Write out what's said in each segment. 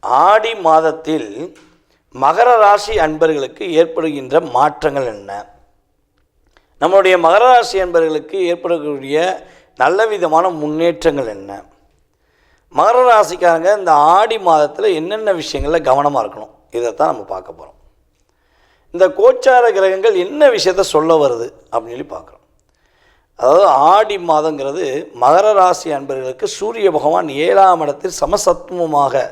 ஆடி மாதத்தில் மகர ராசி அன்பர்களுக்கு ஏற்படுகின்ற மாற்றங்கள் என்ன? நம்முடைய மகர ராசி அன்பர்களுக்கு ஏற்படக்கூடிய நல்ல விதமான முன்னேற்றங்கள் என்ன? மகர ராசிக்காரங்க இந்த ஆடி மாதத்தில் என்னென்ன விஷயங்களில் கவனமாக இருக்கணும், இதைத்தான் நம்ம பார்க்க போகிறோம். இந்த கோச்சார கிரகங்கள் என்ன விஷயத்த சொல்ல வருது அப்படின்னு சொல்லி பார்க்குறோம். அதாவது ஆடி மாதங்கிறது மகர ராசி அன்பர்களுக்கு சூரிய பகவான் 7ஆம் இடத்தில் சமசத்துவமாக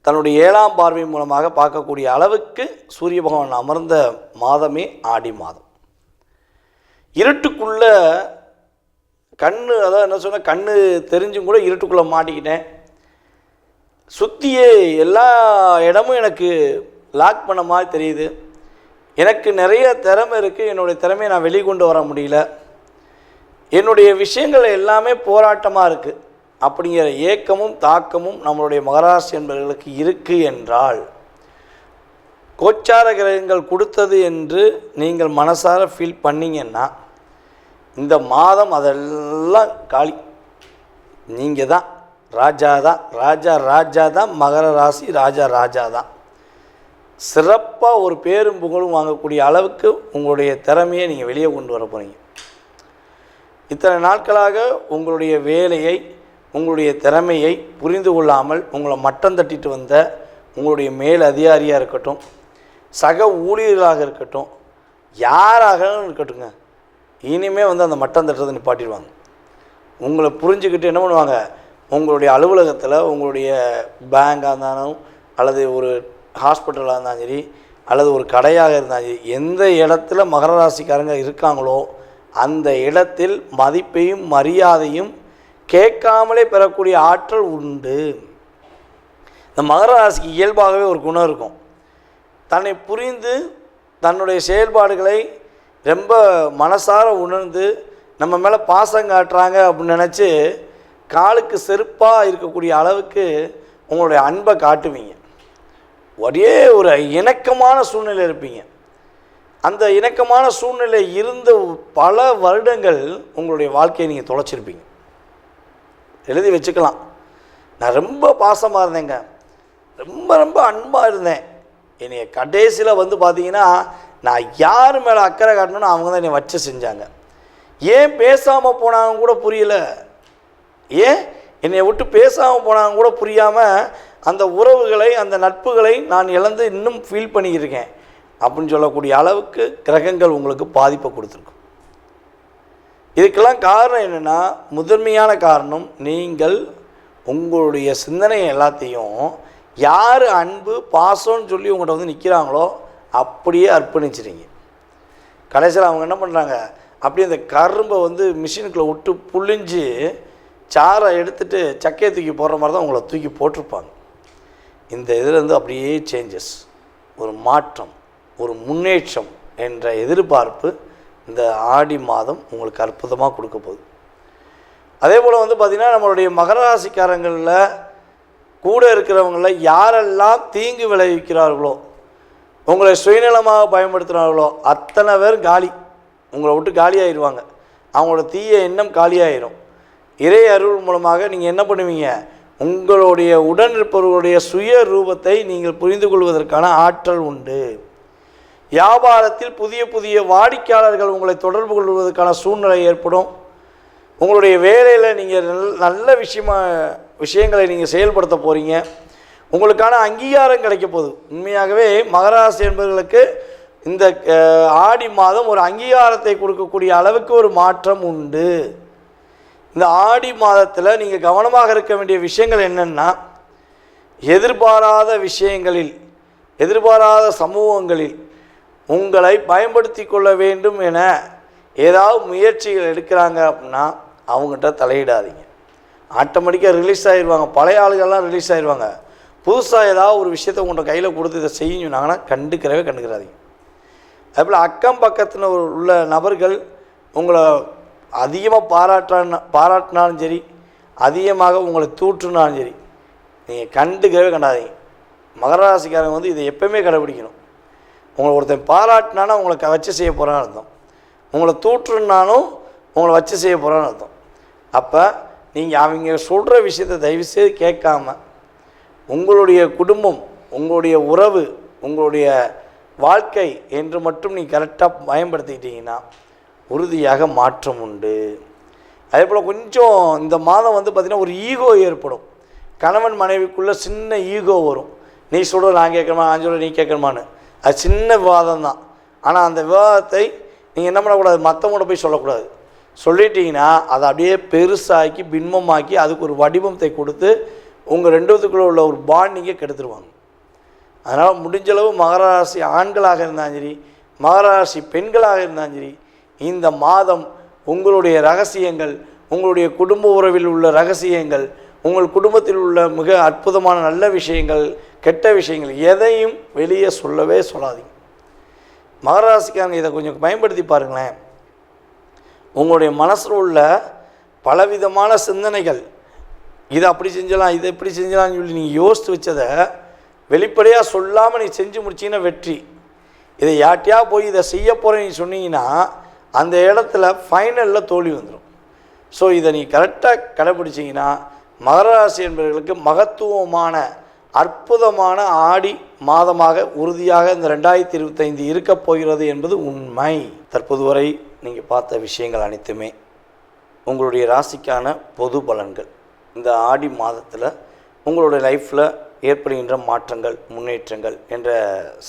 தன்னுடைய 7ஆம் பார்வை மூலமாக பார்க்கக்கூடிய அளவுக்கு சூரிய பகவான் அமர்ந்த மாதமே ஆடி மாதம். இருட்டுக்குள்ளே அதாவது என்ன சொன்னால், கண்ணு தெரிஞ்சும் கூட இருட்டுக்குள்ளே மாட்டிக்கிட்டேன், சுற்றியே எல்லா இடமும் எனக்கு லாக் பண்ண மாதிரி தெரியுது, எனக்கு நிறைய திறமை இருக்குது, என்னுடைய திறமையை நான் வெளிக்கொண்டு வர முடியல, என்னுடைய விஷயங்கள் எல்லாமே போராட்டமாக இருக்குது அப்படிங்கிற ஏக்கமும் தாக்கமும் நம்மளுடைய மகராசி என்பவர்களுக்கு இருக்குது என்றால், கோச்சார கிரகங்கள் கொடுத்தது என்று நீங்கள் மனசார ஃபீல் பண்ணிங்கன்னா இந்த மாதம் அதெல்லாம் காலி. நீங்கள் தான் ராஜா தான், ராஜா தான், மகர ராசி ராஜா தான். சிறப்பாக ஒரு பேரும் புகழும் வாங்கக்கூடிய அளவுக்கு உங்களுடைய திறமையை நீங்கள் வெளியே கொண்டு வர போகிறீங்க. இத்தனை நாட்களாக உங்களுடைய வேலையை, உங்களுடைய திறமையை புரிந்து கொள்ளாமல் உங்களை மட்டம் தட்டிட்டு வந்த உங்களுடைய மேல் அதிகாரியாக இருக்கட்டும், சக ஊழியர்களாக இருக்கட்டும், யாராக இருக்கட்டுங்க, இனிமேல் அந்த மட்டம் தட்டுறதை நிப்பாட்டிடுவாங்க. உங்களை புரிஞ்சுக்கிட்டு என்ன பண்ணுவாங்க, உங்களுடைய அலுவலகத்தில், உங்களுடைய பேங்காக இருந்தாலும் அல்லது ஒரு ஹாஸ்பிட்டலாக இருந்தாலும் சரி, அல்லது ஒரு கடையாக இருந்தாலும் சரி, எந்த இடத்துல மகர ராசிக்காரங்க இருக்காங்களோ அந்த இடத்தில் மதிப்பையும் மரியாதையும் கேட்காமலே பெறக்கூடிய ஆற்றல் உண்டு. இந்த மகர ராசிக்கு இயல்பாகவே ஒரு குணம் இருக்கும். தன்னை புரிந்து தன்னுடைய செயல்பாடுகளை ரொம்ப மனசார உணர்ந்து நம்ம மேலே பாசம் காட்டுறாங்க அப்படின்னு நினச்சி காலுக்கு செருப்பாக இருக்கக்கூடிய அளவுக்கு உங்களுடைய அன்பை காட்டுவீங்க. ஒரே ஒரு இணக்கமான சூழ்நிலை இருப்பீங்க. அந்த இணக்கமான சூழ்நிலை இருந்த பல வருடங்கள் உங்களுடைய வாழ்க்கையை நீங்கள் தொலைச்சிருப்பீங்க. எழுதி வச்சுக்கலாம். நான் ரொம்ப பாசமாக இருந்தேங்க, ரொம்ப அன்பாக இருந்தேன், என்னைய கடைசியில் பார்த்தீங்கன்னா நான் யார் மேலே அக்கறை காட்டணும்னு அவங்க தான் என்னை வச்சு செஞ்சாங்க. ஏன் பேசாமல் போனாங்க கூட புரியல, ஏன் என்னை விட்டு பேசாமல் போனாங்க கூட புரியாமல் அந்த உறவுகளை, அந்த நட்புகளை நான் இழந்து இன்னும் ஃபீல் பண்ணியிருக்கேன் அப்படின்னு சொல்லக்கூடிய அளவுக்கு கிரகங்கள் உங்களுக்கு பாதிப்பை கொடுத்துருக்கும். இதுக்கெல்லாம் காரணம் என்னென்னா, முதன்மையான காரணம் நீங்கள் உங்களுடைய சிந்தனை எல்லாத்தையும் யார் அன்பு பாசம்னு சொல்லி உங்கள்கிட்ட நிற்கிறாங்களோ அப்படியே அர்ப்பணிச்சிடுங்க. கடைசியில் அவங்க என்ன பண்ணுறாங்க, அப்படியே அந்த கரும்பை மிஷினுக்குள்ளே விட்டு புழிஞ்சு சாரை எடுத்துகிட்டு சக்கையை தூக்கி போடுற மாதிரி தான் உங்களை தூக்கி போட்டிருப்பாங்க. இந்த இதில் அப்படியே சேஞ்சஸ், ஒரு மாற்றம், ஒரு முன்னேற்றம் என்ற எதிர்பார்ப்பு இந்த ஆடி மாதம் உங்களுக்கு அற்புதமாக கொடுக்க போகுது. அதே போல் பார்த்திங்கன்னா, நம்மளுடைய மகர ராசிக்காரங்களில் கூட இருக்கிறவங்களில் யாரெல்லாம் தீங்கு விளைவிக்கிறார்களோ, உங்களை சுயநலமாக பயன்படுத்துகிறார்களோ அத்தனை பேர் காலி, உங்களை விட்டு காலியாகிடுவாங்க. அவங்களோட தீய எண்ணம் காலியாகிடும். இறை அருள் மூலமாக நீங்கள் என்ன பண்ணுவீங்க, உங்களுடைய உடன் இருப்பவர்களுடைய சுய ரூபத்தை நீங்கள் புரிந்து கொள்வதற்கான ஆற்றல் உண்டு. வியாபாரத்தில் புதிய வாடிக்கையாளர்கள் உங்களை தொடர்பு கொள்வதற்கான சூழ்நிலை ஏற்படும். உங்களுடைய வேலையில் நீங்கள் நல்ல விஷயங்களை நீங்கள் செயல்படுத்த போகிறீங்க. உங்களுக்கான அங்கீகாரம் கிடைக்க போகுது. உண்மையாகவே மகராசி என்பவர்களுக்கு இந்த ஆடி மாதம் ஒரு அங்கீகாரத்தை கொடுக்கக்கூடிய அளவுக்கு ஒரு மாற்றம் உண்டு. இந்த ஆடி மாதத்தில் நீங்கள் கவனமாக இருக்க வேண்டிய விஷயங்கள் என்னென்னா, எதிர்பாராத விஷயங்களில், எதிர்பாராத சமூகங்களில் உங்களை பயன்படுத்தி கொள்ள வேண்டும் என ஏதாவது முயற்சிகள் எடுக்கிறாங்க அப்படின்னா அவங்ககிட்ட தலையிடாதீங்க. ஆட்டோமேட்டிக்காக ரிலீஸ் ஆகிடுவாங்க. பழைய ஆளுகள்லாம் ரிலீஸ் ஆகிடுவாங்க. புதுசாக ஏதாவது ஒரு விஷயத்தை உங்கள்கிட்ட கையில் கொடுத்து இதை செய்ய சொன்னாங்கன்னா கண்டுக்கிறாதீங்க. அதுபோல் அக்கம் பக்கத்தில் உள்ள நபர்கள் உங்களை அதிகமாக பாராட்டினாலும் சரி, அதிகமாக உங்களை தூற்றுனாலும் சரி, நீங்கள் கண்டாதீங்க. மகர ராசிக்காரங்க இதை எப்போவுமே கடைபிடிக்கணும். உங்களை ஒருத்தன் பாராட்டினானா உங்களை வச்சு செய்ய போகிறான்னு அர்த்தம், உங்களை தூற்றுனாலும் உங்களை வச்சு செய்ய போகிறான்னு அர்த்தம். அப்போ நீங்கள் அவங்க சொல்கிற விஷயத்தை தயவுசெய்து கேட்காம உங்களுடைய குடும்பம், உங்களுடைய உறவு, உங்களுடைய வாழ்க்கை என்று மட்டும் நீ கரெக்டாக பயன்படுத்திக்கிட்டீங்கன்னா உறுதியாக மாற்றம் உண்டு. அதே போல் கொஞ்சம் இந்த மாதம் வந்து பார்த்திங்கன்னா ஒரு ஈகோ ஏற்படும். கணவன் மனைவிக்குள்ளே சின்ன ஈகோ வரும். நீ சொல்கிற நான் கேட்கணுமா, நான் சொல்கிற நீ கேட்கணுமான்னு. அது சின்ன விவாதம் தான். ஆனால் அந்த விவாதத்தை நீங்கள் என்ன பண்ணக்கூடாது, மற்றவங்களோட போய் சொல்லக்கூடாது. சொல்லிட்டீங்கன்னா அதை அப்படியே பெருசாக்கி பின்பமாக்கி அதுக்கு ஒரு வடிவத்தை கொடுத்து உங்கள் ரெண்டுத்துக்குள்ளே உள்ள ஒரு பாண்டிங்கை கெடுத்துருவாங்க. அதனால் முடிஞ்சளவு மகர ராசி ஆண்களாக இருந்தாலும் சரி, மகர ராசி பெண்களாக இருந்தாலும் சரி, இந்த மாதம் உங்களுடைய ரகசியங்கள், உங்களுடைய குடும்ப உறவில் உள்ள ரகசியங்கள், உங்கள் குடும்பத்தில் உள்ள மிக அற்புதமான நல்ல விஷயங்கள், கெட்ட விஷயங்கள் எதையும் வெளியே சொல்லவே சொல்லாதீங்க. மகர ராசிக்காரங்க இதை கொஞ்சம் பயன்படுத்தி பாருங்களேன். உங்களுடைய மனசில் உள்ள பலவிதமான சிந்தனைகள், இதை அப்படி செஞ்சலாம், இதை எப்படி செஞ்சலாம்னு சொல்லி நீங்கள் யோசித்து வச்சதை வெளிப்படையாக சொல்லாமல் நீ செஞ்சு முடிச்சிங்கன்னா வெற்றி. இதை யார்ட்டையா போய் இதை செய்ய போகிறேன்னு நீ சொன்னீங்கன்னா அந்த இடத்துல ஃபைனலில் தோல்வி வந்துடும். ஸோ இதை நீ கரெக்டாக கடைப்பிடிச்சிங்கன்னா மகர ராசி என்பவர்களுக்கு மகத்துவமான அற்புதமான ஆடி மாதமாக உறுதியாக இந்த 2025 இருக்கப் போகிறது என்பது உண்மை. தற்போது வரை நீங்கள் பார்த்த விஷயங்கள் அனைத்துமே உங்களுடைய ராசிக்கான பொது பலன்கள். இந்த ஆடி மாதத்தில் உங்களுடைய லைஃப்பில் ஏற்படுகின்ற மாற்றங்கள், முன்னேற்றங்கள் என்ற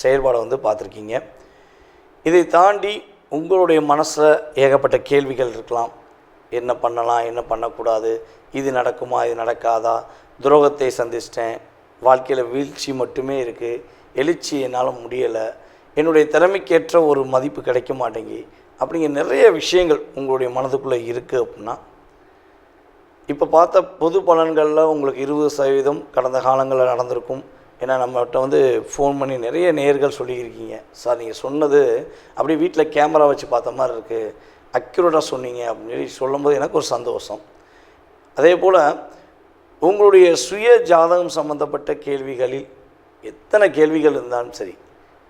செயல்பாடை வந்து பார்த்துருக்கீங்க. இதை தாண்டி உங்களுடைய மனசில் ஏகப்பட்ட கேள்விகள் இருக்கலாம். என்ன பண்ணலாம், என்ன பண்ணக்கூடாது, இது நடக்குமா, இது நடக்காதா, துரோகத்தை சந்திச்சிட்டேன், வாழ்க்கையில் வீழ்ச்சி மட்டுமே இருக்குது, எழுச்சி என்னால் முடியலை, என்னுடைய திறமைக்கேற்ற ஒரு மதிப்பு கிடைக்க மாட்டேங்கி, அப்படிங்கிற நிறைய விஷயங்கள் உங்களுடைய மனதுக்குள்ளே இருக்குது. அப்படின்னா இப்போ பார்த்த பொது பலன்களில் உங்களுக்கு 20% கடந்த காலங்களில் நடந்திருக்கும். ஏன்னா நம்மகிட்ட வந்து ஃபோன் பண்ணி நிறைய நேயர்கள் சொல்லியிருக்கீங்க, சார் நீங்கள் சொன்னது அப்படியே வீட்டில் கேமரா வச்சு பார்த்த மாதிரி இருக்குது, அக்யூரேட்டாக சொன்னீங்க அப்படின்னு சொல்லி சொல்லும்போது எனக்கு ஒரு சந்தோஷம். அதே போல் உங்களுடைய சுய ஜாதகம் சம்பந்தப்பட்ட கேள்விகளில் எத்தனை கேள்விகள் இருந்தாலும் சரி,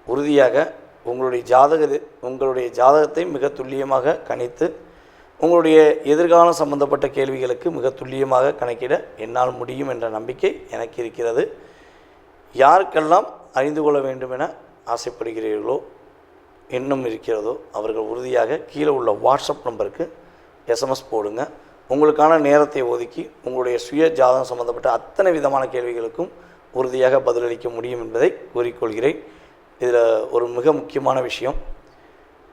உறுதியாக உங்களுடைய ஜாதகத்தை மிக துல்லியமாக கணித்து உங்களுடைய எதிர்காலம் சம்பந்தப்பட்ட கேள்விகளுக்கு மிக துல்லியமாக கணக்கிட என்னால் முடியும் என்ற நம்பிக்கை எனக்கு இருக்கிறது. யாருக்கெல்லாம் அறிந்து கொள்ள வேண்டும் என ஆசைப்படுகிறீர்களோ, இன்னும் இருக்கிறதோ, அவர்கள் உறுதியாக கீழே உள்ள வாட்ஸ்அப் நம்பருக்கு SMS போடுங்க. உங்களுக்கான நேரத்தை ஒதுக்கி உங்களுடைய சுய ஜாதகம் சம்பந்தப்பட்ட அத்தனை விதமான கேள்விகளுக்கும் உறுதியாக பதிலளிக்க முடியும் என்பதை கூறிக்கொள்கிறேன். இதில் ஒரு மிக முக்கியமான விஷயம்,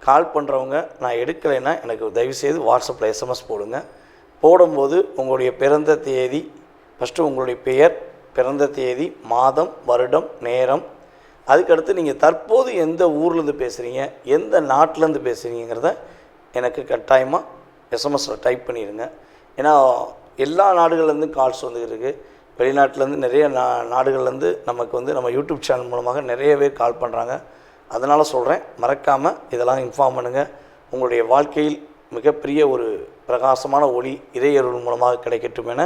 கால் பண்ணுறவங்க நான் எடுக்கலைன்னா எனக்கு தயவுசெய்து வாட்ஸ்அப்பில் SMS போடுங்க. போடும்போது உங்களுடைய பிறந்த தேதி, ஃபஸ்ட்டு உங்களுடைய பெயர், பிறந்த தேதி, மாதம், வருடம், நேரம், அதுக்கடுத்து நீங்கள் தற்போது எந்த ஊர்லேருந்து பேசுகிறீங்க, எந்த நாட்டிலேருந்து பேசுகிறீங்கிறத எனக்கு கட்டாயமாக SMSயில் டைப் பண்ணிடுங்க. ஏன்னா எல்லா நாடுகள்லேருந்து கால்ஸ் வந்துருக்கு. வெளிநாட்டிலேருந்து நிறைய நாடுகள்லேருந்து நமக்கு வந்து நம்ம யூடியூப் சேனல் மூலமாக நிறைய பேர் கால் பண்ணுறாங்க. அதனால் சொல்கிறேன், மறக்காமல் இதெல்லாம் இன்ஃபார்ம் பண்ணுங்கள். உங்களுடைய வாழ்க்கையில் மிகப்பெரிய ஒரு பிரகாசமான ஒளி இறையருள் மூலமாக கிடைக்கட்டும் என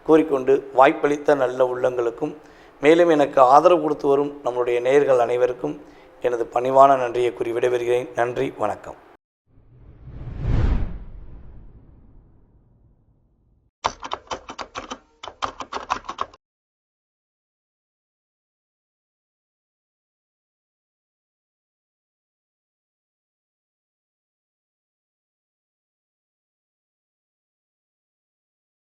கூறிக்கொண்டு, வாய்ப்பளித்த நல்ல உள்ளங்களுக்கும் மேலும் எனக்கு ஆதரவு கொடுத்து வரும் நம்முடைய நேயர்கள் அனைவருக்கும் எனது பணிவான நன்றியை கூறி விடைபெறுகிறேன். நன்றி, வணக்கம்.